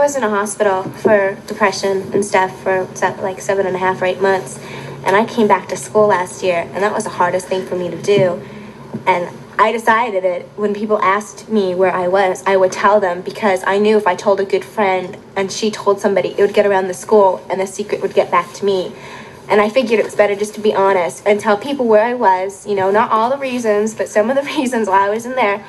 was in a hospital for depression and stuff for like 7.5 or 8 months, and I came back to school last year, and that was the hardest thing for me to do. And I decided that when people asked me where I was, I would tell them, because I knew if I told a good friend and she told somebody, it would get around the school and the secret would get back to me. And I figured it was better just to be honest and tell people where I was, you know, not all the reasons, but some of the reasons why I was in there.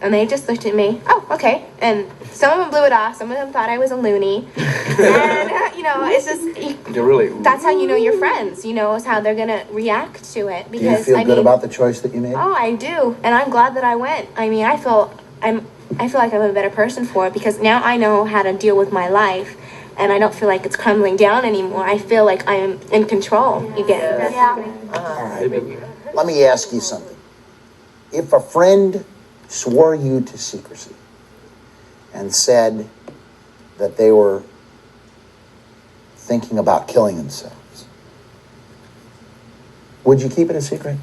And they just looked at me, oh, okay. And some of them blew it off. Some of them thought I was a loony. And, you know, it's just, that's how you know your friends, you know, is how they're going to react to it. Because, do you feel good about the choice that you made? Oh, I do. And I'm glad that I went. I mean, I feel like I'm a better person for it, because now I know how to deal with my life. And I don't feel like it's crumbling down anymore. I feel like I'm in control. You get it? Yeah. All right. Let me ask you something. If a friend swore you to secrecy and said that they were thinking about killing themselves, would you keep it a secret?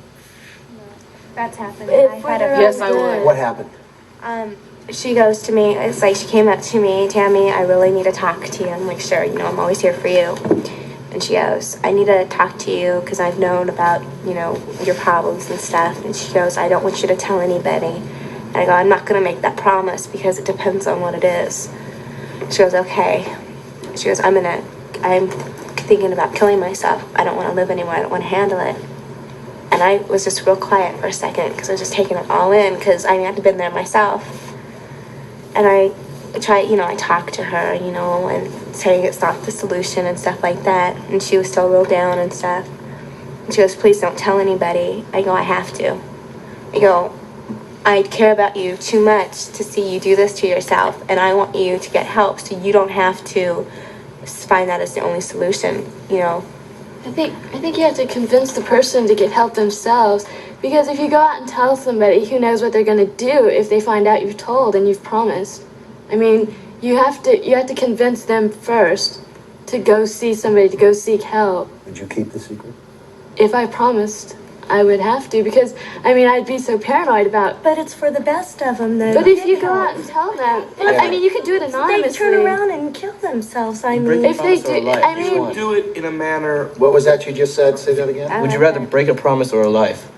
That's happened. Yes, I would. What happened? She goes to me, it's like she came up to me, Tammy, I really need to talk to you. I'm like, sure, you know, I'm always here for you. And she goes, I need to talk to you because I've known about, you know, your problems and stuff. And she goes, I don't want you to tell anybody. And I go, I'm not going to make that promise because it depends on what it is. She goes, okay. She goes, I'm thinking about killing myself. I don't want to live anymore. I don't want to handle it. And I was just real quiet for a second because I was just taking it all in, because I mean, I'd been there myself. And I talked to her, you know, and saying it's not the solution and stuff like that. And she was still real down and stuff. And she goes, please don't tell anybody. I go, I have to. I go, I care about you too much to see you do this to yourself, and I want you to get help so you don't have to find that as the only solution, you know. I think you have to convince the person to get help themselves, because if you go out and tell somebody, who knows what they're going to do if they find out you've told and you've promised. I mean, you have to convince them first to go see somebody, to go seek help. Would you keep the secret? If I promised, I would have to, because, I mean, I'd be so paranoid about... But it's for the best of them, though. But if you go out and tell them... I mean, you could do it anonymously. They turn around and kill themselves, I mean... If they do... I mean... You would do it in a manner... What was that you just said? Say that again? Would you rather break a promise or a life?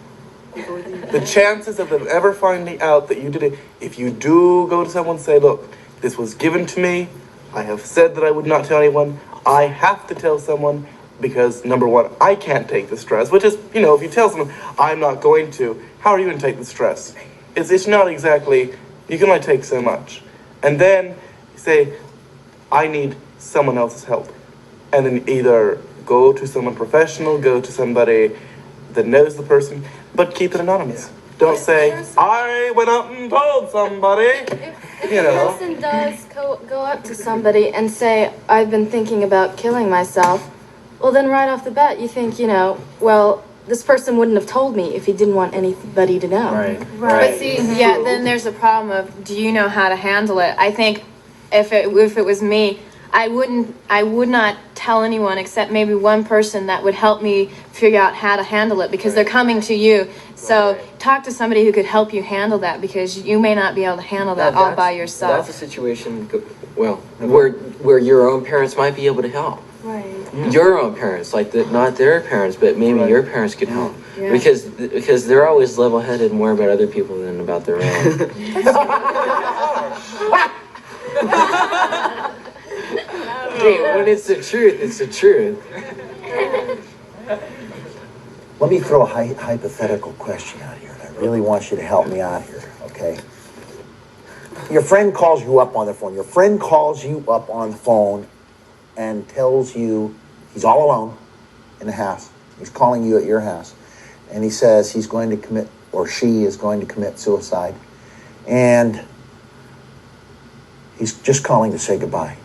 The chances of them ever finding out that you did it, if you do go to someone and say, look, this was given to me, I have said that I would not tell anyone, I have to tell someone, because number one, I can't take the stress, which is, you know, if you tell someone, I'm not going to, how are you going to take the stress? It's not exactly, you can only take so much. And then say, I need someone else's help. And then either go to someone professional, go to somebody that knows the person, but keep it anonymous. Don't say, I went out and told somebody. If a person does go up to somebody and say, I've been thinking about killing myself, well, then right off the bat, you think, you know, well, this person wouldn't have told me if he didn't want anybody to know. Right. But see, yeah, then there's a problem of, do you know how to handle it? I think if it was me, I would not tell anyone except maybe one person that would help me figure out how to handle it, because they're coming to you. So talk to somebody who could help you handle that, because you may not be able to handle that all by yourself. That's a situation, well, where your own parents might be able to help. Right. Your own parents, like not their parents, but maybe your parents could help. Yeah. Because they're always level-headed more about other people than about their own. Hey, when it's the truth, it's the truth. Let me throw a hypothetical question out here, and I really want you to help me out here, okay? Your friend calls you up on the phone. Your friend calls you up on the phone and tells you he's all alone in the house. He's calling you at your house. And he says he's going to commit, or she is going to commit suicide. And he's just calling to say goodbye.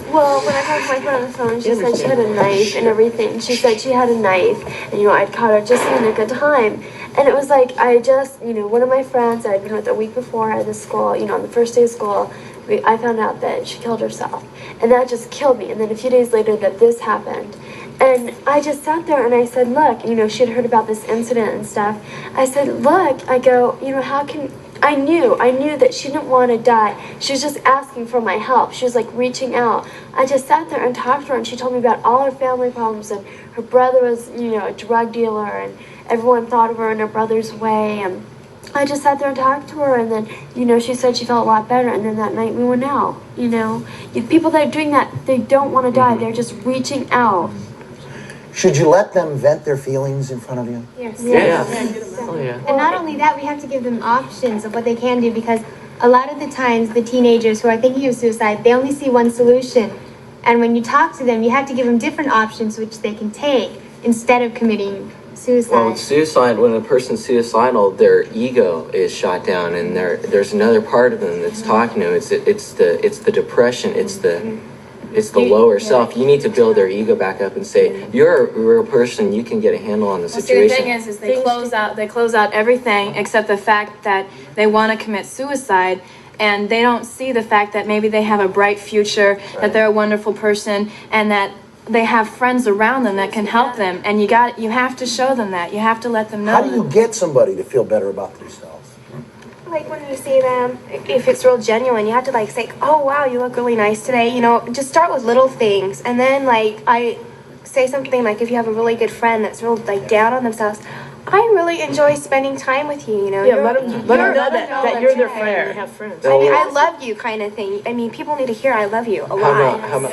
Well, when I talked to my friend on the phone, she said she had a knife and everything. She said she had a knife, and, you know, I'd caught her just in the nick of time. And it was like, I just, you know, one of my friends I'd been with a week before at the school, you know, on the first day of school, I found out that she killed herself. And that just killed me. And then a few days later that this happened. And I just sat there and I said, look, you know, she had heard about this incident and stuff. I said, look, I go, you know, how can I knew that she didn't want to die. She was just asking for my help. She was like reaching out. I just sat there and talked to her, and she told me about all her family problems, and her brother was, a drug dealer, and everyone thought of her in her brother's way, and I just sat there and talked to her, and then, she said she felt a lot better, and then that night we went out, People that are doing that, they don't want to die. They're just reaching out. Should you let them vent their feelings in front of you? Yes. Yeah. Oh, yeah. And not only that, we have to give them options of what they can do, because a lot of the times the teenagers who are thinking of suicide, they only see one solution. And when you talk to them, you have to give them different options which they can take instead of committing suicide. Well, with suicide, when a person's suicidal, their ego is shot down, and there's another part of them that's talking to them. It's the depression. It's the lower self. You need to build their ego back up and say, you're a real person. You can get a handle on the See, the situation. thing is they close out everything except the fact that they want to commit suicide, and they don't see the fact that maybe they have a bright future, that they're a wonderful person, and that they have friends around them that can help them. And you have to show them that. You have to let them know. How do you get somebody to feel better about themselves? Like when you see them, if it's real genuine, you have to like say, oh wow, you look really nice today. Just start with little things. And then like I say something like, if you have a really good friend that's real like down on themselves, I really enjoy spending time with you, Yeah, let them know that you're their friend and you have friends. I mean, I love you kind of thing. I mean, people need to hear I love you a lot. How about